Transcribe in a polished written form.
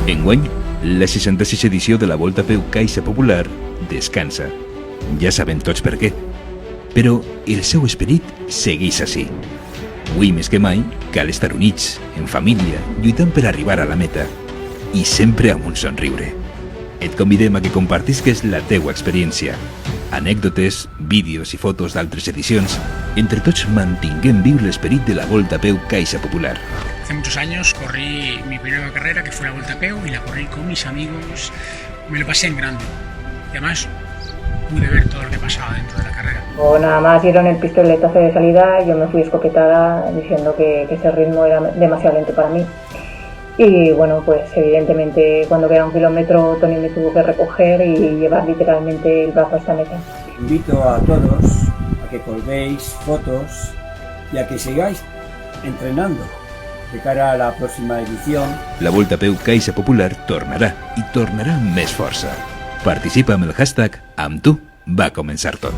Enguany, la 66 edició de la Volta a Peu Caixa Popular descansa. Ja sabem tots per què. Però el seu esperit segueix així. Avui més que mai, cal estar units, en família, lluitant per arribar a la meta. I sempre amb un somriure. Et convidem a que compartisques la teua experiència. Anècdotes, vídeos i fotos d'altres edicions, entre tots mantinguem viu l'esperit de la Volta a Peu Caixa Popular. Hace muchos años corrí mi primera carrera, que fue la Volta a Peu, y la corrí con mis amigos. Me lo pasé en grande. Y además pude ver todo lo que pasaba dentro de la carrera. O nada más dieron el pistoletazo de salida, yo me fui escopetada diciendo que ese ritmo era demasiado lento para mí. Y bueno, pues evidentemente cuando queda un kilómetro Tony me tuvo que recoger y llevar literalmente el brazo hasta meta. Invito a todos a que colguéis fotos y a que sigáis entrenando de cara a la próxima edición. La Volta a Peu Caixa Popular tornarà i tornarà amb més força. Participa amb el hashtag Amb tu va començar tot.